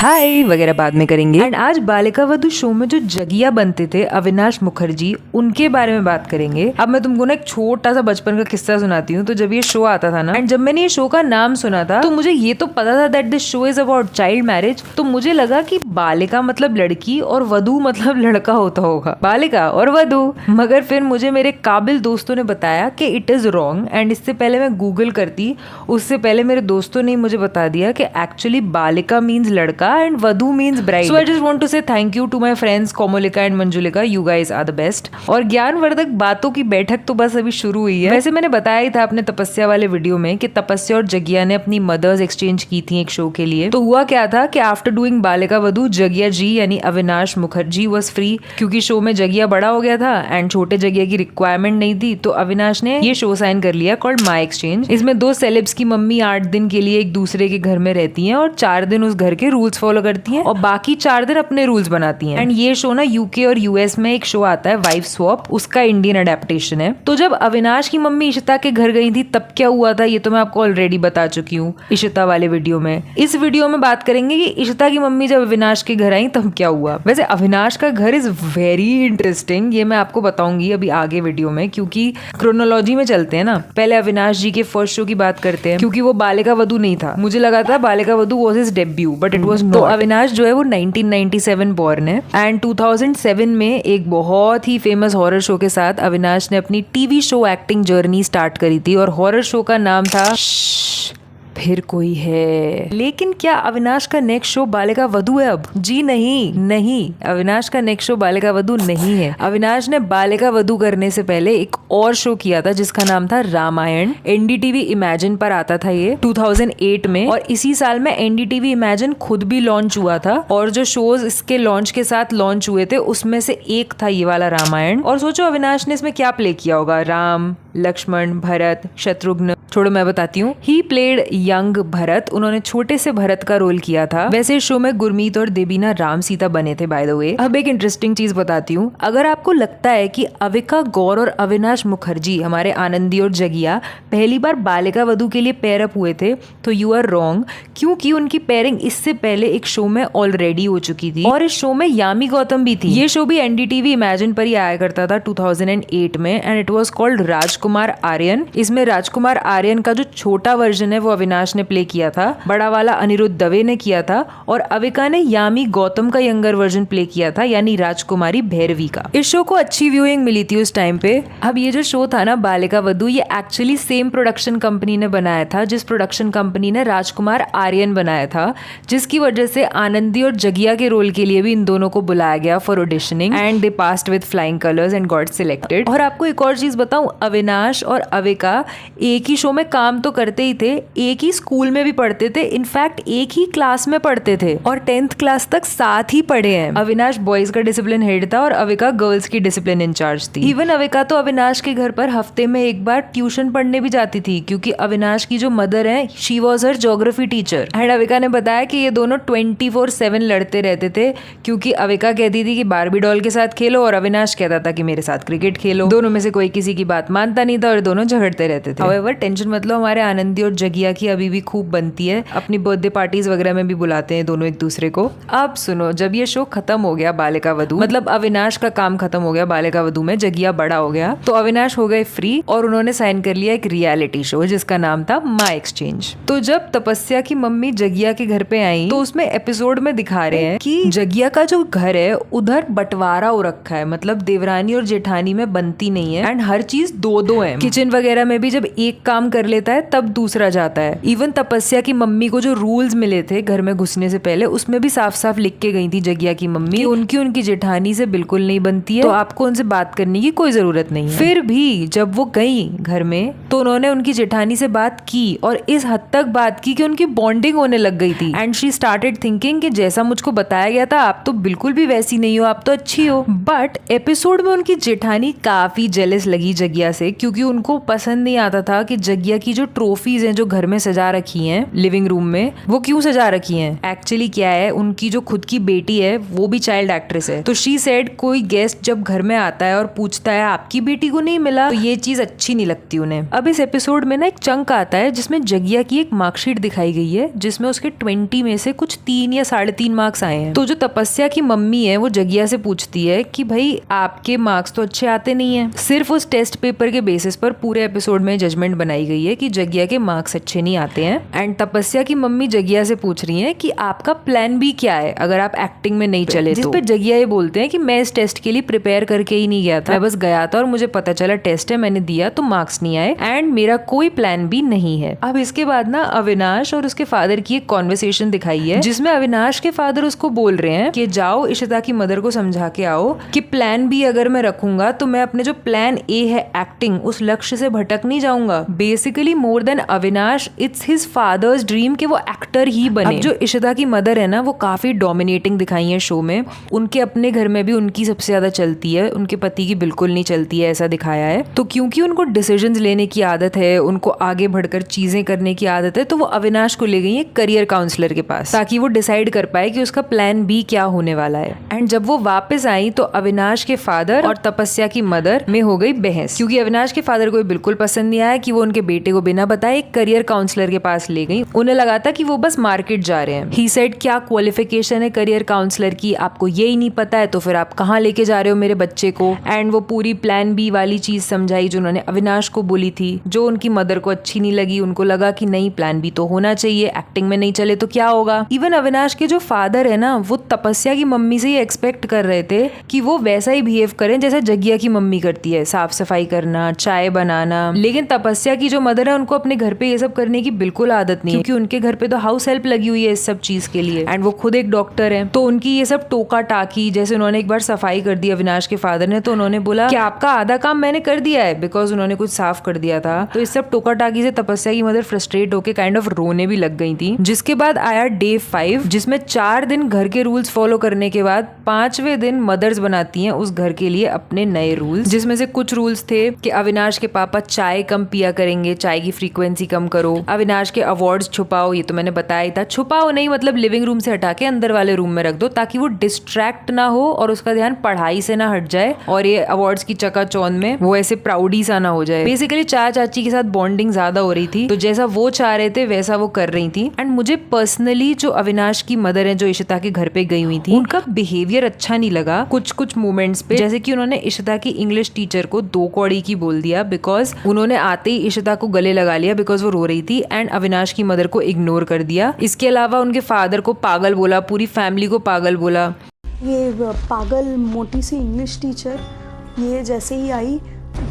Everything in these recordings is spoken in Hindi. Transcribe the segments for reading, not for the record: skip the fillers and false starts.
हाय वगैरह बाद में करेंगे। एंड आज बालिका वधू शो में जो जगिया बनते थे अविनाश मुखर्जी, उनके बारे में बात करेंगे। अब मैं तुमको ना एक छोटा सा बचपन का किस्सा सुनाती हूँ। तो जब ये शो आता था ना, एंड जब मैंने ये शो का नाम सुना था, तो मुझे ये तो पता था that this show is about child marriage. तो मुझे लगा कि बालिका मतलब लड़की और वधू मतलब लड़का होता होगा, बालिका और वधू। मगर फिर मुझे मेरे काबिल दोस्तों ने बताया कि इट इज रॉन्ग। एंड इससे पहले मैं गूगल करती, उससे पहले मेरे दोस्तों ने मुझे बता दिया कि एक्चुअली बालिका मीन्स लड़का and Vadhu means bride. So I just want to say thank you to my friends Komolika and Manjulika. You guys are the best. और ज्ञानवर्धक बातों की बैठक तो बस अभी शुरू हुई है। वैसे मैंने बताया ही था अपने तपस्या वाले वीडियो में कि तपस्या और जगिया ने अपनी मदर्स एक्सचेंज की थी एक शो के लिए। तो हुआ क्या था कि आफ्टर डूइंग बालिका वधू, जगिया जी यानी अविनाश मुखर्जी वॉज फ्री, क्योंकि शो में जगिया बड़ा हो गया था एंड छोटे जगिया की रिक्वायरमेंट नहीं थी। तो अविनाश ने ये शो साइन कर लिया कॉल्ड माई एक्सचेंज। इसमें दो सेलेब्स की मम्मी 8 दिन के लिए एक दूसरे के घर में रहती है और 4 दिन उस घर के रूल्स फॉलो करती हैं और बाकी 4 दिन अपने रूल्स बनाती हैं। एंड ये शो ना यूके और यूएस में एक शो आता है वाइफ स्वैप, उसका इंडियन अडेप्टेशन है। तो जब अविनाश की मम्मी इशिता के घर गई थी तब क्या हुआ था ये तो मैं आपको ऑलरेडी बता चुकी हूँ इशिता वाले वीडियो में। इस वीडियो में बात करेंगे कि इशिता की मम्मी जब अविनाश के घर आई तब क्या हुआ। वैसे अविनाश का घर इज वेरी इंटरेस्टिंग, ये मैं आपको बताऊंगी अभी आगे वीडियो में, क्योंकि क्रोनोलॉजी में चलते हैं ना। पहले अविनाश जी के फर्स्ट शो की बात करते हैं, क्योंकि वो बालिका वधू नहीं था। मुझे लगा था Balika Vadhu was his debut but it was not. तो अविनाश जो है वो 1997 बॉर्न है एंड 2007 में एक बहुत ही फेमस हॉरर शो के साथ अविनाश ने अपनी TV show acting journey start करी थी और हॉरर शो का नाम था फिर कोई है। लेकिन क्या अविनाश का नेक्स्ट शो बालिका वधू है अब? जी नहीं, अविनाश का नेक्स्ट शो बालिका वधू नहीं है। अविनाश ने बालिका वधू करने से पहले एक और शो किया था जिसका नाम था रामायण। एनडीटीवी इमेजिन पर आता था ये 2008 में, और इसी साल में एनडीटीवी इमेजिन खुद भी लॉन्च हुआ था। और जो शोज इसके लॉन्च के साथ लॉन्च हुए थे उसमें से एक था ये वाला रामायण। और सोचो अविनाश ने इसमें क्या प्ले किया होगा। राम, लक्ष्मण, भरत, शत्रुघ्न, छोड़ो मैं बताती हूँ। ही प्लेड यंग भरत, उन्होंने छोटे से भरत का रोल किया था। वैसे शो में गुरमीत और देबीना राम सीता बने थे बाय द वे। अब एक इंटरेस्टिंग चीज बताती हूँ, अगर आपको लगता है कि अविका गौर और अविनाश मुखर्जी हमारे आनंदी और जगिया पहली बार बालिका वधू के लिए पेयर अप हुए थे तो यू आर रॉन्ग, क्योंकि उनकी पेयरिंग इससे पहले एक शो में ऑलरेडी हो चुकी थी और इस शो में यामी गौतम भी थी। ये शो भी एनडीटीवी इमेजिन पर ही आया करता था 2008 में एंड इट वॉज कॉल्ड राजकुमार आर्यन। इसमें राजकुमार आर्यन का जो छोटा वर्जन है वो अविनाश ने प्ले किया था, बड़ा वाला अनिरुद्ध दवे ने किया था और अविका ने यामी गौतम का यंगर वर्जन प्ले किया था यानी राजकुमारी भैरवी का। इस शो को अच्छी व्यूइंग मिली थी उस टाइम पे। अब ये जो शो था ना बालिका वधू, ये एक्चुअली सेम प्रोडक्शन कंपनी ने बनाया था जिस प्रोडक्शन कंपनी ने राजकुमार आर्यन बनाया था, जिसकी वजह से आनंदी और जगिया के रोल के लिए भी इन दोनों को बुलाया गया for auditioning and they passed with flying colours and got selected. और आपको एक और चीज बताऊं, अविनाश और अविका एक ही शो में काम तो करते ही थे, एक ही स्कूल में भी पढ़ते थे, इनफैक्ट एक ही क्लास में पढ़ते थे और 10th क्लास तक साथ ही पढ़े हैं। अविनाश बॉयज का डिसिप्लिन हेड था और अविका गर्ल्स की डिसिप्लिन इंचार्ज थी। इवन अविका तो अविनाश के घर पर हफ्ते में एक बार ट्यूशन पढ़ने भी जाती थी, क्योंकि अविनाश की जो मदर है she was her geography teacher. And Avika ने बताया कि ये दोनों 24/7 लड़ते रहते थे, क्योंकि अविका कहती थी कि बारबी डॉल के साथ खेलो और अविनाश कहता था कि मेरे साथ क्रिकेट खेलो। दोनों में से कोई किसी की बात मानता नहीं था और दोनों झगड़ते रहते थे। हाउएवर टेंशन मतलब हमारे आनंदी और जगिया की अभी भी खूब बनती है, अपनी बर्थडे पार्टीज वगैरह में भी बुलाते हैं दोनों एक दूसरे को। अब सुनो, जब ये शो खत्म हो गया बालिका वधू, मतलब अविनाश का काम खत्म हो गया बालिका वधू में, जगिया बड़ा हो गया, तो अविनाश हो गए फ्री और उन्होंने साइन कर लिया एक रियलिटी शो जिसका नाम था माई एक्सचेंज। तो जब तपस्या की मम्मी जगिया के घर पे आई तो उसमें एपिसोड में दिखा रहे हैं कि जगिया का जो घर है उधर बंटवारा हो रखा है, मतलब देवरानी और जेठानी में बनती नहीं है एंड हर चीज 2-2 है। किचन वगैरह में भी जब एक काम कर लेता है तब दूसरा जाता है। इवन तपस्या की मम्मी को जो रूल्स मिले थे घर में घुसने से पहले उसमें भी साफ साफ लिख के गई थी जगिया की मम्मी, उनकी जेठानी से बिल्कुल नहीं बनती है, तो आपको उनसे बात करने की कोई जरूरत नहीं है। फिर भी जब वो गई घर में तो उन्होंने उनकी जेठानी से बात की और इस हद तक बात की कि उनकी बॉन्डिंग होने लग गई थी एंड शी स्टार्टेड थिंकिंग कि जैसा मुझको बताया गया था आप तो बिल्कुल भी वैसी नहीं हो, आप तो अच्छी हो। बट एपिसोड में उनकी जेठानी काफी जेलस लगी जगिया से, क्योंकि उनको पसंद नहीं आता था कि जगिया की जो ट्रॉफीज हैं जो घर में सजा रखी हैं लिविंग रूम में, वो क्यों सजा रखी हैं। एक्चुअली क्या है, उनकी जो खुद की बेटी है वो भी चाइल्ड एक्ट्रेस है। तो शी सेड कोई गेस्ट जब घर में आता है और पूछता है आपकी बेटी को नहीं मिला, तो ये चीज अच्छी नहीं लगती उन्हें। अब इस एपिसोड में ना एक चंक आता है जिसमें जगिया की एक मार्कशीट दिखाई गई है जिसमें उसके 20 में से कुछ 3 या 3.5 मार्क्स आए हैं। तो जो तपस्या की मम्मी है वो जगिया से पूछती है कि भाई आपके मार्क्स तो अच्छे आते नहीं है। सिर्फ उस टेस्ट पेपर के बेसिस पर पूरे एपिसोड में जजमेंट बनाई गई है कि जगिया के मार्क्स अच्छे नहीं आते हैं। एंड तपस्या की मम्मी जगिया से पूछ रही है कि आपका प्लान बी क्या है अगर आप एक्टिंग में नहीं चले। जिस पे जगिया ये बोलते हैं कि मैं इस टेस्ट के लिए प्रिपेयर करके ही नहीं गया था, मैं बस गया था और मुझे पता चला टेस्ट है, मैंने दिया तो मार्क्स नहीं आए एंड मेरा कोई प्लान बी नहीं है। अब इसके बाद ना अविनाश और उसके फादर की एक कॉन्वर्सेशन दिखाई है जिसमें अविनाश के फादर उसको बोल रहे हैं कि जाओ इशिता की मदर को समझा के आओ कि प्लान बी अगर मैं रखूंगा तो मैं अपने जो प्लान ए है एक्टिंग, उस लक्ष्य से भटक नहीं जाऊंगा। Basically more than Avinash it's his father's dream कि वो एक्टर ही बने। अब जो इशिता की मदर है ना वो काफी डोमिनेटिंग दिखाई है शो में। उनके अपने घर में भी उनकी सबसे ज्यादा चलती है, उनके पति की बिल्कुल नहीं चलती है, ऐसा दिखाया है। तो क्योंकि उनको डिसीजंस लेने की आदत है, उनको आगे बढ़कर चीजें करने की आदत है, तो वो अविनाश को ले गई है करियर काउंसलर के पास ताकि वो डिसाइड कर पाए कि उसका प्लान बी क्या होने वाला है। एंड जब वो वापस आई तो अविनाश के फादर और तपस्या की मदर में हो गई बहस, क्योंकि अविनाश के फादर को बिल्कुल पसंद नहीं आया कि वो उनके बेटे को बिना बताए एक करियर काउंसलर के पास ले गई। उन्हें लगा था कि वो बस मार्केट जा रहे हैं। ही सेड क्या क्वालिफिकेशन है करियर काउंसलर की, आपको ये ही नहीं पता है तो फिर आप कहाँ लेके जा रहे हो मेरे बच्चे को। एंड वो पूरी प्लान बी वाली चीज समझाई जो उन्होंने अविनाश को बोली थी, जो उनकी मदर को अच्छी नहीं लगी। उनको लगा कि नहीं प्लान बी तो होना चाहिए, एक्टिंग में नहीं चले तो क्या होगा। इवन अविनाश के जो फादर है ना वो तपस्या की मम्मी से ये एक्सपेक्ट कर रहे थे कि वो वैसा ही बिहेव करें जैसा जगिया की मम्मी करती है, साफ सफाई करना, चाय बनाना। लेकिन तपस्या की जो मदर है उनको अपने घर पे ये सब करने की बिल्कुल आदत नहीं है, क्योंकि उनके घर पे तो हाउस हेल्प लगी हुई है इस सब चीज के लिए एंड वो खुद एक डॉक्टर है। तो उनकी ये सब टोका टाकी, जैसे उन्होंने एक बार सफाई कर दी अविनाश के फादर ने, तो उन्होंने बोला कि आपका आधा काम मैंने कर दिया है, बिकॉज उन्होंने कुछ साफ कर दिया था। तो इस सब टोका टाकी से तपस्या की मदर फ्रस्ट्रेट होकर काइंड ऑफ रोने भी लग गई थी। जिसके बाद आया डे 5 जिसमें 4 दिन घर के रूल्स फॉलो करने के बाद 5वें दिन मदर्स बनाती हैं उस घर के लिए अपने नए रूल्स, जिसमें से कुछ रूल्स थे कि अविनाश के पापा चाय कम पिया करेंगे, चाय की फ्रीक्वेंसी कम करो, अविनाश के अवार्ड्स छुपाओ, ये तो मैंने बताया ही था, छुपाओ नहीं मतलब लिविंग रूम से हटा के अंदर वाले रूम में रख दो ताकि वो डिस्ट्रैक्ट ना हो और उसका ध्यान पढ़ाई से ना हट जाए और ये अवार्ड्स की चकाचौंध में वो ऐसे प्राउडी सा ना हो जाए। बेसिकली चाची के साथ बॉन्डिंग ज्यादा हो रही थी, तो जैसा वो चाह रहे थे वैसा वो कर रही थी। एंड मुझे पर्सनली जो अविनाश की मदर है जो इशिता के घर पे गई हुई थी, उनका बिहेवियर अच्छा नहीं लगा कुछ मोमेंट्स पे। जैसे कि उन्होंने इशिता की इंग्लिश टीचर को 2 कौड़ी की बोल दिया बिकॉज उन्होंने आते ही इशिता को गले लगा लिया बिकॉज वो रो रही थी एंड अविनाश की मदर को इग्नोर कर दिया। इसके अलावा उनके फादर को पागल बोला, पूरी फैमिली को पागल बोला। ये पागल मोटी सी इंग्लिश टीचर ये जैसे ही आई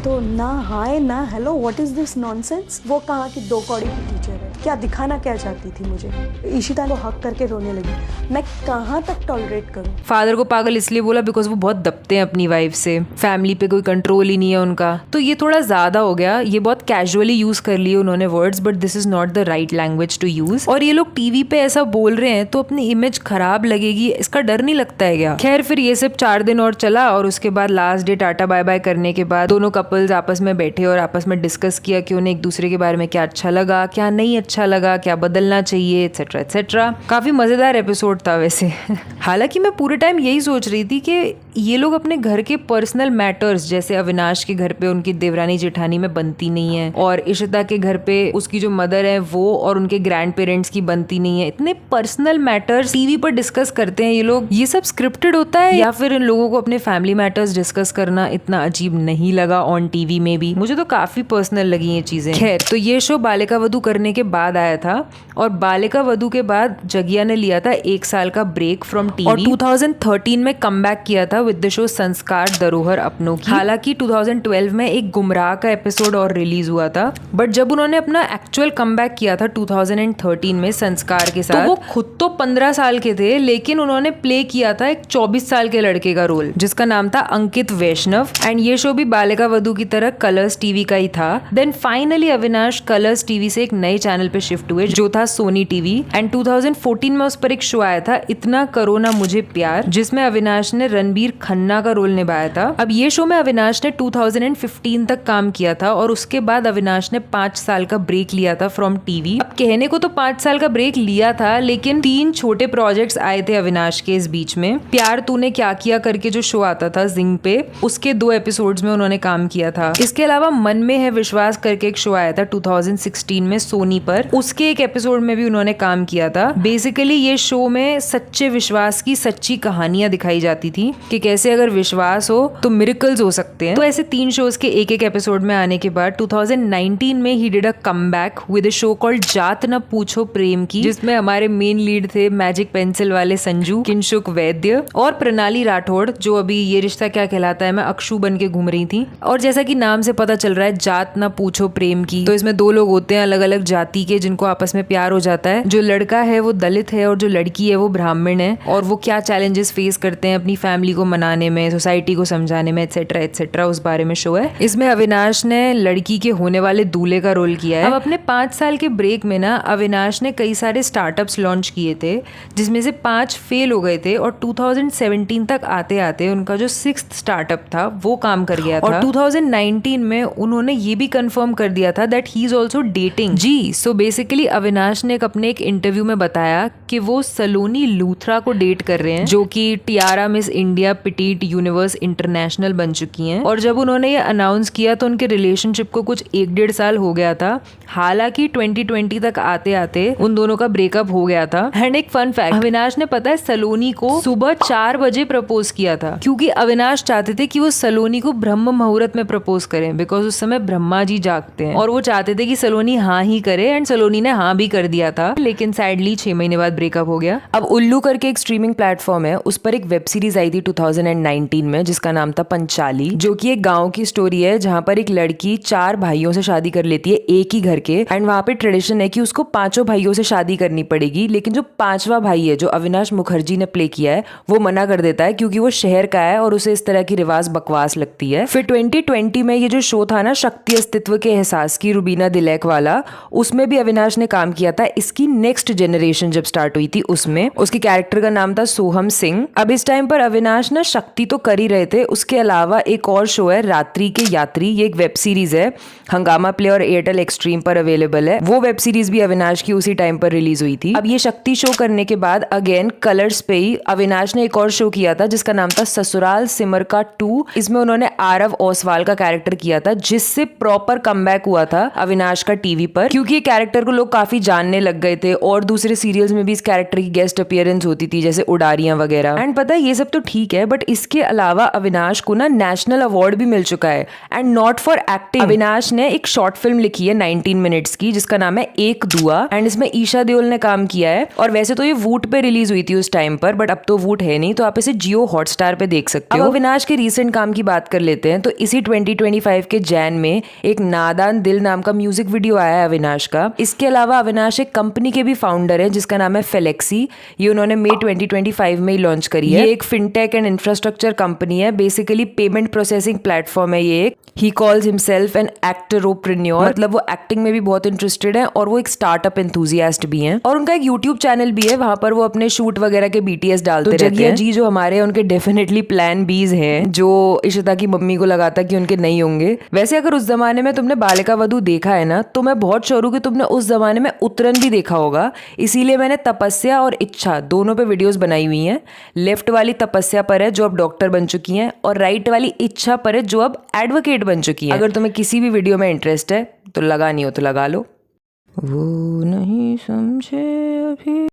तो ना हाय ना hello, what is this nonsense. वो कहा कि 2 कौड़ी की टीचर है, क्या दिखाना क्या चाहती थी मुझे। इशिता को हक करके रोने लगी, मैं कहाँ तक टॉलरेट करूँ। फादर को पागल इसलिए बोला बिकॉज वो बहुत दबते हैं अपनी वाइफ से, फैमिली पे कोई कंट्रोल ही नहीं है उनका। तो ये थोड़ा ज्यादा हो गया, ये बहुत कैजुअली यूज कर लिए उन्होंने words, but this is not the right language to use. और ये लोग टीवी पे ऐसा बोल रहे हैं तो अपनी इमेज खराब लगेगी, इसका डर नहीं लगता है क्या। खैर फिर ये सब 4 दिन और चला और उसके बाद last day tata bye bye करने के बाद दोनों कपल्स आपस में बैठे और आपस में डिस्कस किया कि उन्हें एक दूसरे के बारे में क्या अच्छा लगा, क्या नहीं अच्छा लगा, क्या बदलना चाहिए, एटसेट्रा एटसेट्रा। काफी मजेदार एपिसोड था वैसे। हालांकि मैं पूरे टाइम यही सोच रही थी कि ये लोग अपने घर के पर्सनल मैटर्स, जैसे अविनाश के घर पे उनकी देवरानी जेठानी में बनती नहीं है और इशिता के घर पे उसकी जो मदर है वो और उनके ग्रैंड पेरेंट्स की बनती नहीं है, इतने पर्सनल मैटर्स टीवी पर डिस्कस करते हैं ये लोग। ये सब स्क्रिप्टेड होता है या फिर इन लोगों को अपने फैमिली मैटर्स डिस्कस करना इतना अजीब नहीं लगा ऑन टीवी में भी। मुझे तो काफी पर्सनल लगी ये चीजें। खैर तो ये शो बालिका वधू करने के बाद आया था और बालिका वधू के बाद जगिया ने लिया था 1 साल का ब्रेक फ्रॉम टीवी और 2013 में कमबैक किया था विद द शो संस्कार धरोहर अपनों की। हालांकि 2012 में एक गुमराह का एपिसोड और रिलीज हुआ था, बट जब उन्होंने अपना एक्चुअल कमबैक किया था 2013 में संस्कार के साथ, तो वो खुद तो 15 साल के थे लेकिन उन्होंने प्ले किया था एक 24 साल के लड़के का रोल जिसका नाम था अंकित वैष्णव। एंड ये शो भी बालिका वधू की तरह कलर्स टीवी का ही था। Then finally Avinash Colors TV से एक नए चैनल पे शिफ्ट हुए जो था सोनी टीवी एंड 2014 में उस पर एक शो आया था इतना करो ना मुझे प्यार, जिसमें अविनाश ने रणबीर रणवीर खन्ना का रोल निभाया था। अब ये शो में अविनाश ने 2015 तक काम किया था और उसके बाद अविनाश ने 5 साल का ब्रेक लिया था फ्रॉम टीवी। अब कहने को तो 5 साल का ब्रेक लिया था, लेकिन 3 छोटे प्रोजेक्ट्स आए थे अविनाश के इस बीच में। प्यार तूने क्या किया करके जो शो आता था जिंग पे, उसके 2 एपिसोड्स में उन्होंने काम किया था। इसके अलावा मन में है विश्वास करके एक शो आया था 2016 में सोनी पर, उसके एक एपिसोड में भी उन्होंने काम किया था। बेसिकली ये शो में सच्चे विश्वास की सच्ची कहानियां दिखाई जाती थी कि कैसे अगर विश्वास हो तो मिरेकल्स हो सकते हैं। तो ऐसे 3 शोज के एक एपिसोड में आने के बाद 2019 में he did a comeback with a show called जात न पूछो प्रेम की, जिसमें हमारे मेन लीड थे मैजिक पेंसिल वाले संजू, किंशुक वैद्य और प्रणाली राठौड़, जो अभी ये रिश्ता क्या कहलाता है मैं अक्षु बन के घूम रही थी। और जैसा कि नाम से पता चल रहा है जात न पूछो प्रेम की, तो इसमें 2 लोग होते हैं अलग अलग जाति के जिनको आपस में प्यार हो जाता है। जो लड़का है वो दलित है और जो लड़की है वो ब्राह्मण है, और वो क्या चैलेंजेस फेस करते हैं अपनी फैमिली को मनाने में, सोसाइटी को समझाने में, एटसेट्रा एटसेट्रा, उस बारे में शो है। इसमें अविनाश ने लड़की के होने वाले दूल्हे का रोल किया है। अब अपने 5 साल के ब्रेक में ना अविनाश ने कई सारे स्टार्टअप्स लॉन्च किए थे, जिसमें से 5 फेल हो गए थे और 2017 तक आते आते उनका जो 6th स्टार्टअप था वो काम कर गया था। और 2019 में उन्होंने ये भी कंफर्म कर दिया था that he is also dating. जी, सो बेसिकली अविनाश ने अपने एक इंटरव्यू में बताया कि वो सलोनी लूथरा को डेट कर रहे हैं, जो कि Tiara miss India petite universe international बन चुकी हैं। और जब उन्होंने ये अनाउंस किया तो उनके रिलेशनशिप को कुछ 1-1.5 साल हो गया था। हालांकि 2020 तक आते आते उन दोनों का ब्रेकअप हो गया था। एंड एक फन फैक्ट, अविनाश ने पता है सलोनी को सुबह 4 बजे प्रपोज किया था, क्योंकि अविनाश चाहते थे कि वो सलोनी को ब्रह्म मुहूर्त में प्रपोज करें, बिकॉज उस समय ब्रह्मा जी जागते हैं और वो चाहते थे कि सलोनी हाँ ही करे। एंड सलोनी ने हाँ भी कर दिया था, लेकिन सैडली 6 महीने बाद ब्रेकअप हो गया। अब उल्लू करके एक स्ट्रीमिंग प्लेटफॉर्म है, उस पर एक वेब सीरीज आई थी 2019 में जिसका नाम था पंचाली, जो कि एक गांव की स्टोरी है जहां पर एक लड़की 4 भाइयों से शादी कर लेती है एक ही घर के। एंड वहां पे ट्रेडिशन है कि उसको 5 भाइयों से शादी करनी पड़ेगी, लेकिन जो 5वां भाई है जो अविनाश मुखर्जी ने प्ले किया है वो मना कर देता है, क्योंकि वो शहर का है और उसे इस तरह की रिवाज बकवास लगती है। फिर 2020 में ये जो शो था ना शक्ति अस्तित्व के एहसास की, रुबीना दिलैक वाला, उसमें भी अविनाश ने काम किया था। इसकी नेक्स्ट जनरेशन जब स्टार्ट हुई थी उसमें उसके कैरेक्टर का नाम था सोहम सिंह। अब इस टाइम पर अविनाश ना शक्ति तो कर ही रहे थे, उसके अलावा एक और शो है रात्रि के यात्री, ये एक वेब सीरीज है, हंगामा प्ले और एयरटेल एक्सट्रीम पर अवेलेबल है। वो वेब सीरीज भी अविनाश की उसी टाइम पर रिलीज हुई थी। अब ये शक्ति शो करने के बाद अगेन कलर्स पे ही अविनाश ने एक और शो किया था जिसका नाम था ससुराल सिमर का 2। इसमें उन्होंने आरव ओसवाल का कैरेक्टर किया था, जिससे प्रॉपर कमबैक हुआ था अविनाश का टीवी पर, क्योंकि ये कैरेक्टर को लोग काफी जानने लग गए थे और दूसरे सीरियल्स में भी इस कैरेक्टर की गेस्ट अपीयरेंस होती थी, जैसे उडारियां वगैरह। एंड पता है ये सब तो ठीक है, बट इसके अलावा अविनाश को ना नेशनल अवार्ड भी मिल चुका है, and not for acting. Avinash ने एक शॉर्ट फिल्म लिखी है 19 मिनट्स की जिसका नाम है एक दुआ, एंड इसमें ईशा देओल ने काम किया है। और वैसे तो ये वूट पे रिलीज हुई थी उस टाइम पर, बट अब तो वूट है नहीं, तो आप इसे जियो हॉटस्टार पे देख सकते हो। अब अविनाश के रीसेंट काम की बात कर लेते हैं, तो इसी 2025 के जैन में एक नादान दिल नाम का म्यूजिक वीडियो आया है अविनाश का। इसके अलावा अविनाश एक कंपनी के भी फाउंडर है जिसका नाम है फेलेक्सी, ये उन्होंने मई 2025 में ही लॉन्च करी है। ये एक फिनटेक एंड इंफ्रास्ट्रक्चर कंपनी है, बेसिकली पेमेंट प्रोसेसिंग प्लेटफॉर्म है ये। ही कॉल्स हिमसेल्फ एन एक्टरप्रेन्योर, मतलब वो एक्टिंग में भी बहुत इंटरेस्टेड है और वो एक स्टार्टअप एंथुसियास्ट भी हैं। और उनका एक यूट्यूब चैनल भी है, वहां पर वो अपने शूट वगैरह के BTS डालते रहते हैं। जी जो हमारे हैं उनके डेफिनेटली प्लान बीज हैं, जो इशिता की मम्मी को लगाता कि उनके नहीं होंगे। वैसे अगर उस जमाने में तुमने बालिका वधू देखा है ना, तो मैं बहुत श्योर हूं कि तुमने उस जमाने में उत्तरन भी देखा होगा, इसीलिए मैंने तपस्या और इच्छा दोनों पे वीडियोस बनाई हुई हैं। लेफ्ट वाली तपस्या पर है जो अब डॉक्टर बन चुकी हैं, और राइट वाली इच्छा पर है जो अब एडवोकेट बन चुकी है। अगर तुम्हें किसी भी वीडियो में इंटरेस्ट है तो लगा नहीं हो तो लगा लो। वो नहीं समझे अभी।